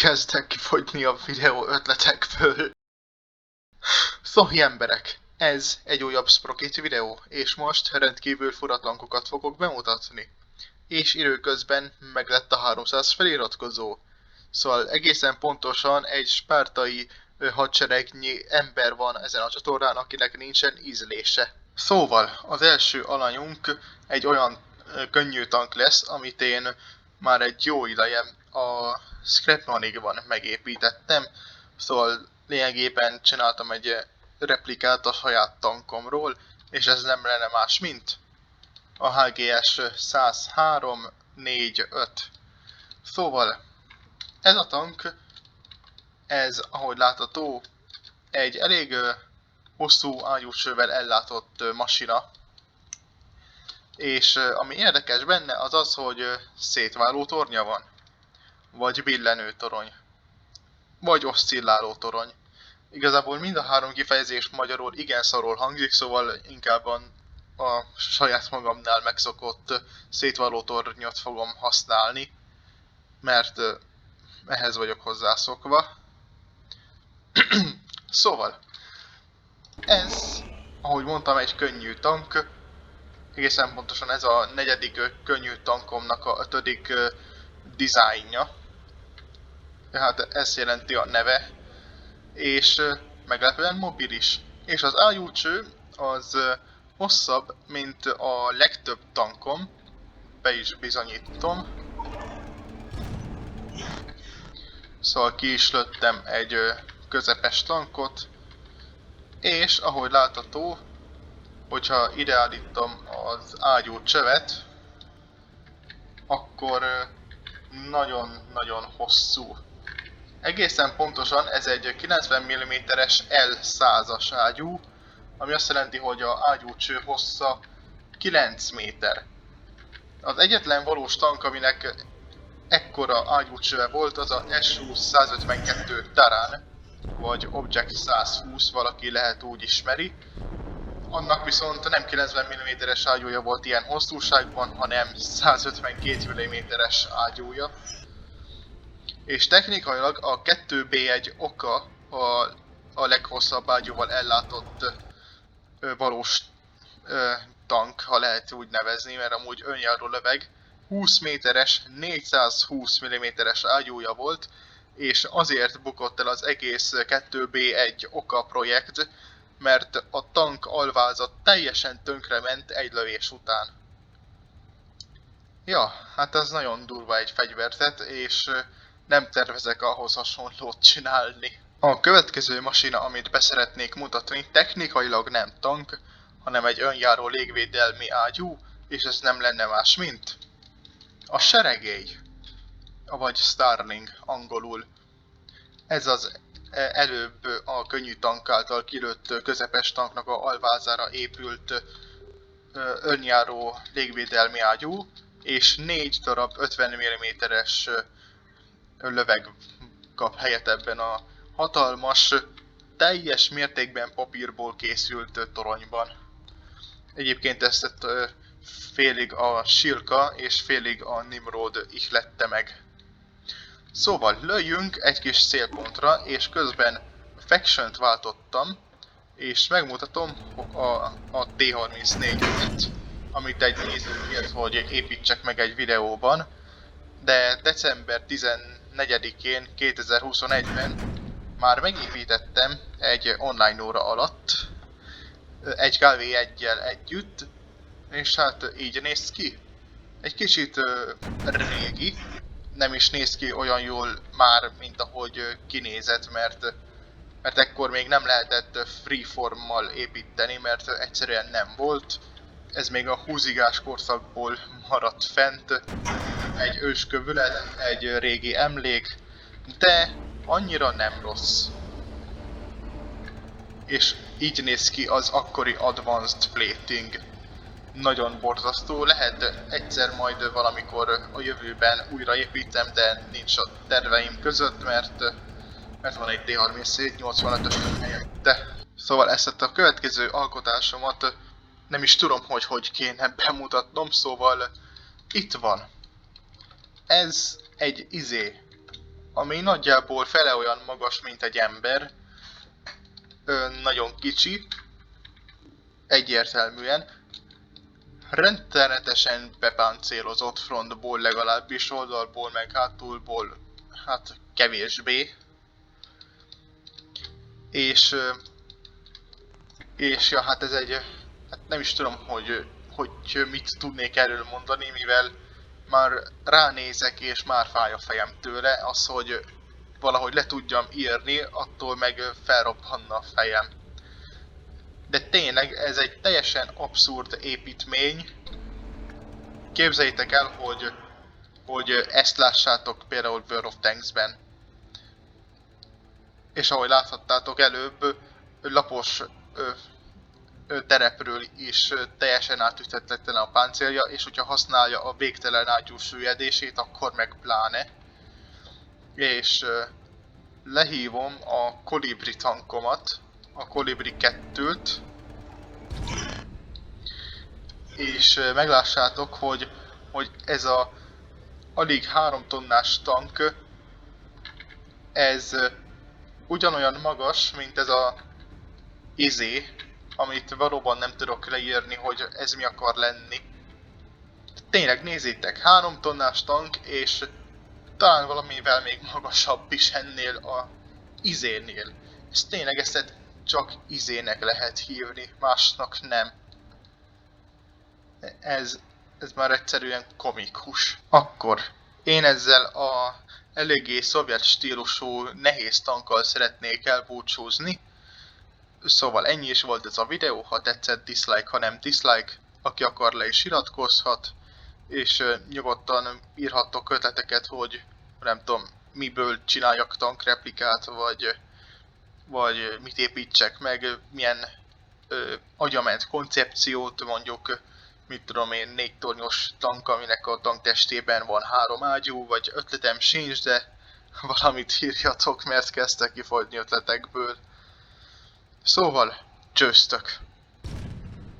kezdtek kifogyni a videó ötletekből. Szóval emberek, ez egy újabb Sprocket videó, és most rendkívül fura tankokat fogok bemutatni. És időközben meglett a 300 feliratkozó. Szóval egészen pontosan egy spártai hadseregnyi ember van ezen a csatornán, akinek nincsen ízlése. Szóval az első alanyunk egy olyan könnyű tank lesz, amit én már egy jó ideje a Scrap Money-ban megépítettem. Szóval lényegében csináltam egy replikát a saját tankomról, és ez nem lenne más, mint a HGS 103-4-5. Szóval ez a tank, ez ahogy látható, egy elég hosszú ágyúcsővel ellátott masina, és ami érdekes benne az az, hogy szétváló tornya van, vagy billenő torony, vagy oszcilláló torony. Igazából mind a három kifejezés magyarul igen szarul hangzik, szóval inkább a saját magamnál megszokott szétváló tornyot fogom használni, mert ehhez vagyok hozzászokva. Szóval, ez, ahogy mondtam, egy könnyű tank. Egészen pontosan ez a negyedik könnyű tankomnak a 5. dizájnja. Tehát ez jelenti a neve. És meglepően mobilis. És az ágyúcső az hosszabb, mint a legtöbb tankom. Be is bizonyítom. Szóval ki is lőttem egy közepes tankot. És ahogy látható, hogyha ideállítom az ágyúcsövet, akkor nagyon-nagyon hosszú. Egészen pontosan ez egy 90 mm-es L100-as ágyú, ami azt jelenti, hogy az ágyúcső hossza 9 méter. Az egyetlen valós tank, aminek ekkora ágyúcsöve volt, az a SU-152 Taran, vagy Object 120, valaki lehet úgy ismeri. Annak viszont nem 90 mm-es ágyúja volt ilyen hosszúságban, hanem 152 mm-es ágyúja. És technikailag a 2B1 oka a leghosszabb ágyúval ellátott valós tank, ha lehet úgy nevezni, mert amúgy önjáró löveg. 20 méteres, 420 mm-es ágyúja volt, és azért bukott el az egész 2B1 oka projekt, mert a tank alvázat teljesen tönkrement egy lövés után. Ja, hát ez nagyon durva egy fegyverzet, és nem tervezek ahhoz hasonlót csinálni. A következő masina, amit beszeretnék mutatni, technikailag nem tank, hanem egy önjáró légvédelmi ágyú, és ez nem lenne más, mint a seregély, vagy Starling angolul. Ez az előbb a könnyű tank által kilőtt közepes tanknak a alvázára épült önjáró légvédelmi ágyú, és 4 darab 50 mm-es löveg kap helyet ebben a hatalmas, teljes mértékben papírból készült toronyban. Egyébként ezt félig a Silka és félig a Nimrod ihlette meg. Szóval lőjünk egy kis célpontra, és közben Faction-t váltottam, és megmutatom a T-34-et, amit egy néző kért, hogy építsek meg egy videóban, de december 14-én 2021-ben már megépítettem egy online óra alatt, egy KV1-jel együtt, és hát így néz ki. Egy kicsit régi, nem is néz ki olyan jól már, mint ahogy kinézett, mert ekkor még nem lehetett freeformmal építeni, mert egyszerűen nem volt. Ez még a húzigás korszakból maradt fent, egy őskövület, egy régi emlék, de annyira nem rossz. És így néz ki az akkori Advanced Plating. Nagyon borzasztó, lehet egyszer majd valamikor a jövőben újraépítem, de nincs a terveim között, mert van egy T-37-85-ös helyette. Szóval ezt a következő alkotásomat nem is tudom, hogy kéne bemutatnom, szóval itt van. Ez egy ami nagyjából fele olyan magas, mint egy ember. Nagyon kicsi, egyértelműen. Rettenetesen bepáncélozott frontból, legalábbis oldalból, meg hátulból, hát kevésbé. És ja, hát ez egy, hát nem is tudom, hogy mit tudnék erről mondani, mivel már ránézek és már fáj a fejem tőle, az, hogy valahogy le tudjam írni, attól meg felrobbanna a fejem. De tényleg ez egy teljesen abszurd építmény. Képzeljétek el, hogy ezt lássátok például World of Tanks-ben. És ahogy láthattátok előbb, lapos terepről is teljesen átüthetetlen a páncélja, és hogyha használja a végtelen ágyú süllyedését, akkor meg pláne. És lehívom a Kolibri tankomat, a Kolibri 2-t, és meglássátok, hogy ez a alig 3 tonnás tank, ez ugyanolyan magas, mint ez a izé, amit valóban nem tudok leírni, hogy ez mi akar lenni. Tényleg nézzétek, 3 tonnás tank, és talán valamivel még magasabb is ennél a izénél. És tényleg ezt csak izének lehet hívni, másnak nem. Ez már egyszerűen komikus. Akkor én ezzel a eléggé szovjet stílusú nehéz tankkal szeretnék elbúcsúzni. Szóval ennyi is volt ez a videó, ha tetszett dislike, ha nem dislike, aki akar le is iratkozhat, és nyugodtan írhattok ötleteket, hogy nem tudom, miből csináljak tankreplikát, vagy mit építsek meg, milyen agyament koncepciót, mondjuk, mit tudom én, 4 tornyos tank, aminek a tanktestében van 3 ágyú, vagy ötletem sincs, de valamit írjatok, mert kezdtek kifogyni ötletekből. Szóval, csőztök!